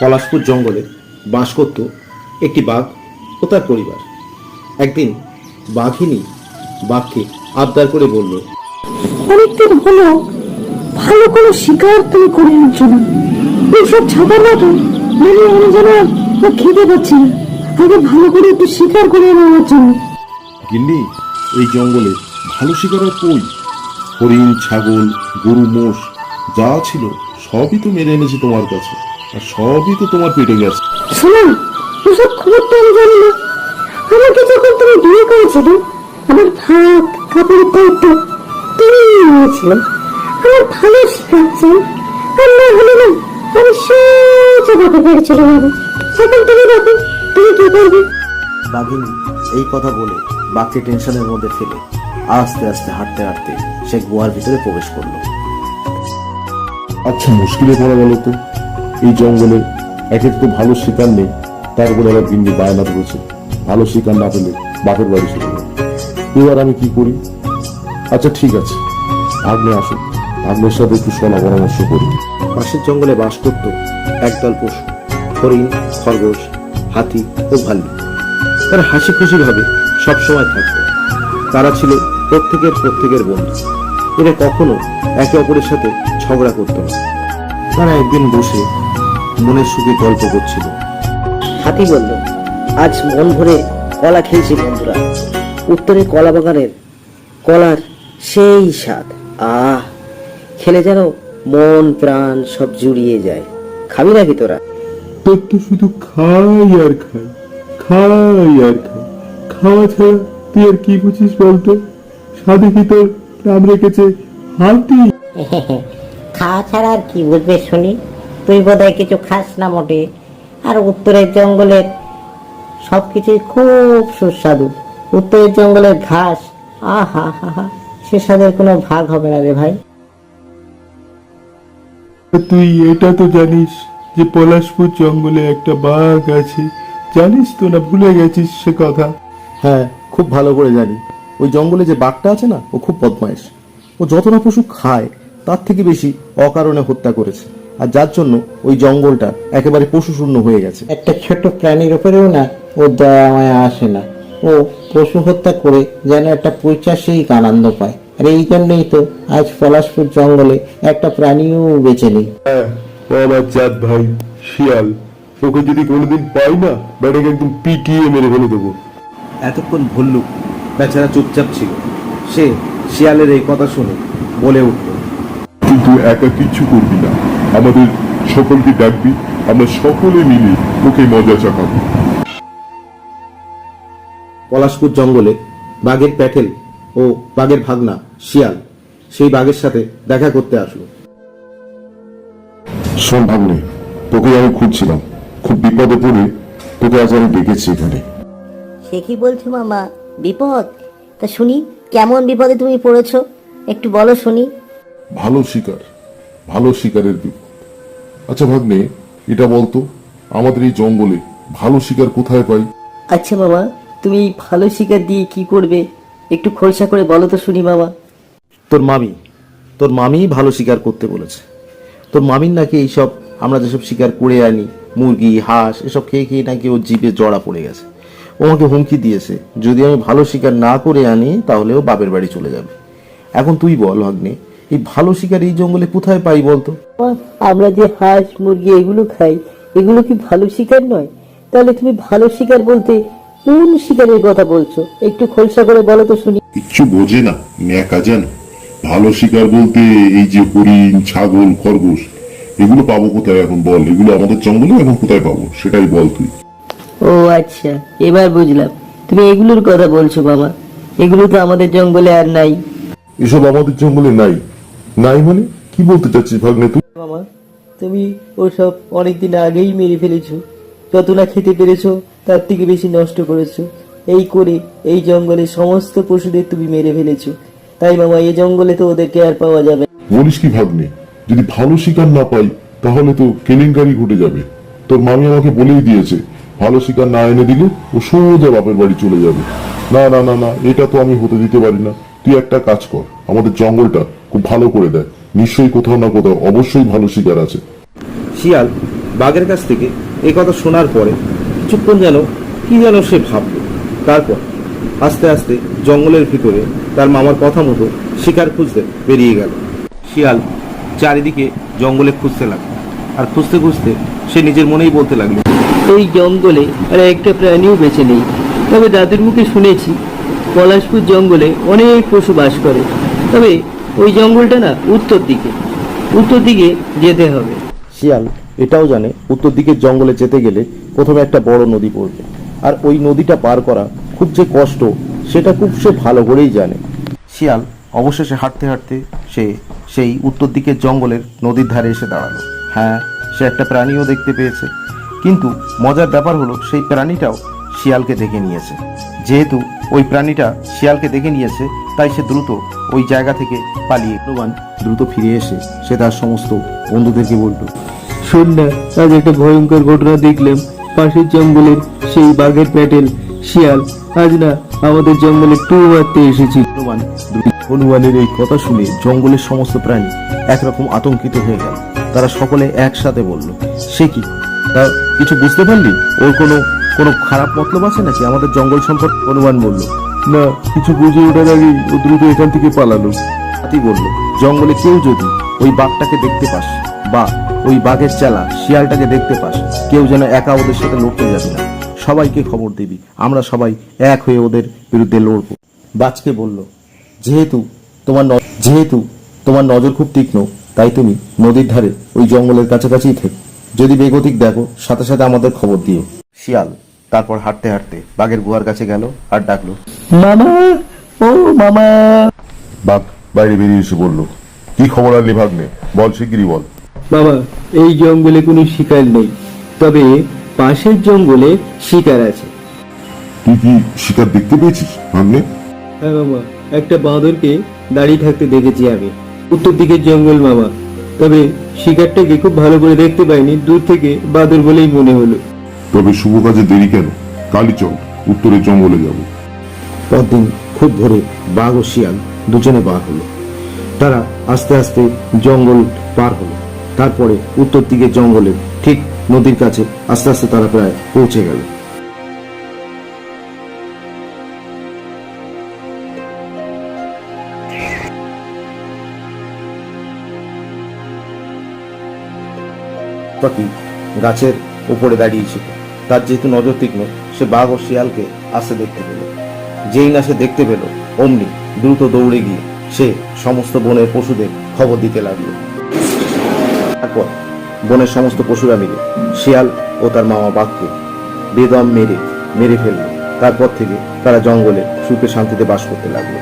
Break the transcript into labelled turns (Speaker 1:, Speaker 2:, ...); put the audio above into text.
Speaker 1: পলাশপুর জঙ্গলে বাস করত একটি বাঘ ও তার পরিবার। একদিন বাঘিনী বাঘকে আবদার করে বলল,
Speaker 2: অনেকদিন হলো ভালো কোনো শিকার তুমি করে আনছো না। এইসব ছাতা না তো মানে আমি যেন খেতে পাচ্ছি না, আগে ভালো করে একটু শিকার করে নেওয়ার জন্য।
Speaker 3: গিন্নি, এই জঙ্গলে ভালো শিকার আর কই? হরিণ, ছাগল, গরু, মোষ যা ছিল সবই তো মেরে এনেছি তোমার কাছে, আর সবই তো তোমার পেটে গেছে।
Speaker 2: শোনো, ওসব খবর তো আমি জানি না। আমাকে যখন তুমি বিয়ে করেছিলে, আমার ভাত কাপড়ের দায়িত্ব তুমি নিয়েছিলে। আমার ভালো শিকার চাই, আর না হলে না আমি সোজা বাপের বাড়ি চলে যাবো। এখন তুমি দেখো তুমি কি করবে।
Speaker 1: বাঘিনী এই কথা বলে বাঘকে টেনশনের মধ্যে ফেলে আস্তে আস্তে হাঁটতে হাঁটতে সে গুহার ভিতরে প্রবেশ করলো।
Speaker 3: আচ্ছা, মুশকিলে পড়া গেল তো। এই জঙ্গলে এক এক তো ভালো শিকার নেই, তারপরে আবার গিন্নি বায়না ধরেছে ভালো শিকার না পেলে বাপের বাড়ি চলে যাবে। এবার আমি কি করি? আচ্ছা ঠিক আছে, আপনি আসুন, আপনার সাথে একটু সলা পরামর্শ করি।
Speaker 1: পাশের জঙ্গলে বাস করত একদল পশু, হরিণ, খরগোশ, হাতি ও ভাল্লুক। তারা হাসি খুশি ভাবে সবসময় থাকত। তারা ছিল প্রত্যেকের বন্ধু। এরা কখনো একে অপরের সাথে ঝগড়া করত না। তারা একদিন বসে মনের সুখে গল্প করছিল।
Speaker 4: হাতি বলল, আজ মন ভরে কলা খেয়েছি বন্ধুরা। উত্তরে কলা বাগানের কলার সেই স্বাদ, খেলে যেন মন প্রাণ সব জুড়িয়ে যায়। খাবি নাকি তোরা?
Speaker 3: তোর তো শুধু খাই আর খাই, খাই আর খাই। খাওয়া ছাড়া তুই আর কি বুঝিস বলতো? সাধে কি তোর নাম রেখেছে হাতি?
Speaker 5: খাওয়া ছাড়া আর কি বুঝবে শুনি? তুই বোধহয় কিছু খাস না মোটে। আর উত্তরের জঙ্গলের সবকিছুই খুব সুস্বাদু। উত্তরের জঙ্গলের ঘাস, আহা হা হা, সে স্বাদের কোনো ভাগ হবে না রে ভাই।
Speaker 3: তুই এটা তো জানিস যে পলাশপুর জঙ্গলে একটা বাঘ আছে? জানিস তো না ভুলে গেছিস সে কথা?
Speaker 1: হ্যাঁ, খুব ভালো করে জানি। ওই জঙ্গলে যে বাঘটা আছে না, ও খুব বদমাইশ। ও যত না পশু খায় তার থেকে বেশি অকারণে হত্যা করেছে, আর যার জন্য ওই জঙ্গলটা একেবারে পশু শূন্য হয়ে গেছে।
Speaker 5: একটা ছোট প্রাণীর উপরেও না ও দয়া মায়া আসে না। ও পশু হত্যা করে যেন একটা পৈশাচিক আনন্দ পায়। আর এই জন্যই তো আজ পলাশপুর জঙ্গলে একটা প্রাণীও বেঁচে নেই।
Speaker 3: হ্যাঁ, ও আমার জাত ভাই শিয়াল। ওকে যদি কোনোদিন পাই না, ব্যাটাকে একদম পিটিয়ে মেরে ফেলে দেবো।
Speaker 1: এতক্ষণ ভল্লুক বেচারা চুপচাপ ছিল। সে শিয়ালের এই কথা শুনে বলে উঠল,
Speaker 3: কিন্তু একা কিচ্ছু করবি না, আমাদের সকলকে ডাকবি, আমরা সকলে মিলে ওকে মজা চাকাবো।
Speaker 1: পলাশপুর জঙ্গলে বাঘের প্যাটেল ও বাঘের ভাগনা শিয়াল সেই বাঘের সাথে দেখা করতে আসলো।
Speaker 3: শোন ভাগ্নে, তোকে আমি খুঁজছিলাম, খুব বিপদে পড়ে তোকে আজ আমি ডেকেছি এখানে।
Speaker 6: সে কি বলছো মামা, বিপদ? তা শুনি, কেমন বিপদে তুমি পড়েছো, একটু বলো শুনি।
Speaker 3: ভালো শিকার, ভালো শিকারের বিপদ। আচ্ছা ভাগ্নে, এটা বলতো আমাদের এই জঙ্গলে ভালো শিকার কোথায় পাই?
Speaker 4: আচ্ছা মামা, তুমি ভালো শিকার দিয়ে কি করবে, একটু খোলসা করে বলো তো শুনি মামা।
Speaker 1: তোর মামি ভালো শিকার করতে বলেছে। তোর মামির নাকি এইসব আমরা যেসব শিকার করে আনি, মুরগি, হাঁস, এসব খেয়ে খেয়ে নাকি ওর জিভে জড়া পড়ে গেছে। ও আমাকে হুমকি দিয়েছে, যদি আমি ভালো শিকার না করে আনি তাহলে ও বাপের বাড়ি চলে যাবে। এখন তুই বল ভাগ্নে, এই ভালো শিকার এই জঙ্গলে কোথায় পাই বলতো?
Speaker 4: আমরা যে হাঁস মুরগি এগুলো খাই, এগুলো কি ভালো শিকার নয়? তাহলে তুমি ভালো শিকার বলতে কোন শিকারের কথা বলছো, একটু খোলসা করে বলো তো শুনি।
Speaker 3: কিচ্ছু বোঝে না, ন্যাকা জান। ভালো শিকার বলতে এই যে হরিণ, ছাগল, খরগোশ, এগুলো পাবো কোথায় এখন বল? এগুলো আমাদের জঙ্গলে এখন কোথায় পাবো সেটাই বল তুই।
Speaker 4: ও আচ্ছা, এবার বুঝলাম তুমি এগুলোর কথা বলছো মামা। এগুলো তো আমাদের জঙ্গলে আর নাই।
Speaker 3: এসব আমাদের জঙ্গলে নাই? নাই মানে কি বলতে চাচ্ছিস ভাগ্নে তুই?
Speaker 4: মামা, তুমি ওসব অনেকদিন আগেই মেরে ফেলেছো। যত না খেতে পেরেছো তার থেকে বেশি নষ্ট করেছো। এই করে এই জঙ্গলে সমস্ত পশুদের তুমি মেরে ফেলেছো। তাই মামা, এই জঙ্গলে তো ওদেরকে আর পাওয়া যাবে না।
Speaker 3: বলিস কি ভাগ্নে? যদি ভালো শিকার না পাই তাহলে তো কেলেঙ্কারি ঘটে যাবে। তোর মামি আমাকে বলেই দিয়েছে, ভালো শিকার না এনে দিলে ও সোজা বাপের বাড়ি চলে যাবে। না না না না, এটা তো আমি হতে দিতে পারি না। তুই একটা কাজ কর, আমাদের জঙ্গলটা খুব ভালো করে দেয়, নিশ্চয়ই কোথাও না কোথাও অবশ্যই ভালো শিকার আছে।
Speaker 1: শিয়াল বাঘের কাছ থেকে এই কথা শোনার পরে কিছুক্ষণ যেন কি যেন সে ভাবল। তারপর আস্তে আস্তে জঙ্গলের ভিতরে তার মামার কথা মতো শিকার খুঁজতে বেরিয়ে গেল। শিয়াল চারিদিকে জঙ্গলে খুঁজতে লাগলো, আর খুঁজতে খুঁজতে সে নিজের মনেই বলতে লাগলো,
Speaker 7: এই জঙ্গলে আর একটা প্রাণীও বেঁচে নেই। তবে দাদুর মুখে শুনেছি পলাশপুর জঙ্গলে অনেক পশু বাস করে। তবে ওই জঙ্গলটা না উত্তর দিকে যেতে হবে।
Speaker 1: শিয়াল এটাও জানে উত্তর দিকের জঙ্গলে যেতে গেলে প্রথমে একটা বড় নদী পড়বে, আর ওই নদীটা পার করা খুব যে কষ্ট সেটা খুব সে ভালো করেই জানে। শিয়াল অবশেষে হাঁটতে হাঁটতে সে সেই উত্তর দিকের জঙ্গলের নদীর ধারে এসে দাঁড়ালো। হ্যাঁ, সে একটা প্রাণীও দেখতে পেয়েছে, কিন্তু মজার ব্যাপার হলো সেই প্রাণীটাও শিয়ালকে দেখে নিয়েছে। যেহেতু ওই প্রাণীটা শিয়ালকে দেখে নিয়েছে, তাই সে দ্রুত ওই জায়গা থেকে পালিয়ে দ্রুত ফিরে এসে সে তার সমস্ত বন্ধুদেরকে বলল,
Speaker 7: শোন না, আজ একটা ভয়ঙ্কর ঘটনা দেখলাম। পাশের জঙ্গলের সেই বাঘের প্যাটেল শিয়াল আজ না আমাদের জঙ্গলে টু মারতে এসেছিল।
Speaker 1: হনুমানের এই কথা শুনে জঙ্গলের সমস্ত প্রাণী একরকম আতঙ্কিত হয়ে গেল। তারা সকলে একসাথে বলল, সে কি, তা কিছু বুঝতে পারলি? ওর কোনো খারাপ মতলব আছে নাকি আমাদের জঙ্গল সম্পর্কে? হনুমান বলল,
Speaker 3: না, কিছু বুঝে ওঠার আগেই ও দ্রুত এখান থেকে পালালো।
Speaker 1: হাতি বলল, জঙ্গলে কেউ যদি ওই বাঘটাকে দেখতে পাস বা ওই বাঘের চেলা শিয়ালটাকে দেখতে পাস, কেউ যেন একা ওদের সাথে লড়তে যাবে না, সবাইকে খবর দিবি, আমরা সবাই এক হয়ে ওদের বিরুদ্ধে লড়বো। বাজকে বলল, যেহেতু তোমার নজর খুব তীক্ষ্ণ, তাই তুমি নদীর ধারে ওই জঙ্গলের কাছাকাছিই থেকো, যদি বেগতিক দেখো সাথে সাথে আমাদের খবর দিও। শিয়াল তারপর হাঁটতে হাঁটতে বাঘের গুহার কাছে গেল আর ডাকলো,
Speaker 7: মামা, ও মামা।
Speaker 3: বাঘ বাইরে বেরিয়ে এসে বলল, কি খবর আনলি ভাগ্নে, বল শিগগিরই বল।
Speaker 7: বাবা, এই জঙ্গলে কোনো শিকার নেই, তবে পাশের জঙ্গলে শিকার আছে।
Speaker 3: তুই কি শিকার দেখতে পেয়েছিস ভাগ্নে?
Speaker 7: হ্যাঁ মামা, একটা বাঁদরকে দাঁড়িয়ে থাকতে দেখেছি আমি উত্তর দিকের জঙ্গল মামা। তবে শিকারটাকে খুব ভালো করে দেখতে পাইনি, দূর থেকে বাঁদর বলেই মনে হলো।
Speaker 3: তবে শুভ কাজে দেরি কেন, কালই চল উত্তরের জঙ্গলে যাব।
Speaker 1: পরদিন খুব ভোরে বাঘ ও শিয়াল দুজনে বার হলো। তারা আস্তে আস্তে জঙ্গল পার হলো। তারপরে উত্তর দিকের জঙ্গলের ঠিক নদীর কাছে আস্তে আস্তে তারা প্রায় পৌঁছে গেল। পাখি গাছের উপরে দাঁড়িয়েছিল। তার যেহেতু নজর তীক্ষ্ণ, সে বাঘ ও শিয়ালকে আসতে দেখতে পেল। যেই না সে দেখতে পেল, অমনি দ্রুত দৌড়ে গিয়ে সে সমস্ত বনের পশুদের খবর দিতে লাগলো। তারপর বনের সমস্ত পশুরা মিলে শিয়াল ও তার মামা বাঘকে বেদম মেরে ফেলল। তারপর থেকে তারা জঙ্গলে সুখে শান্তিতে বাস করতে লাগলো।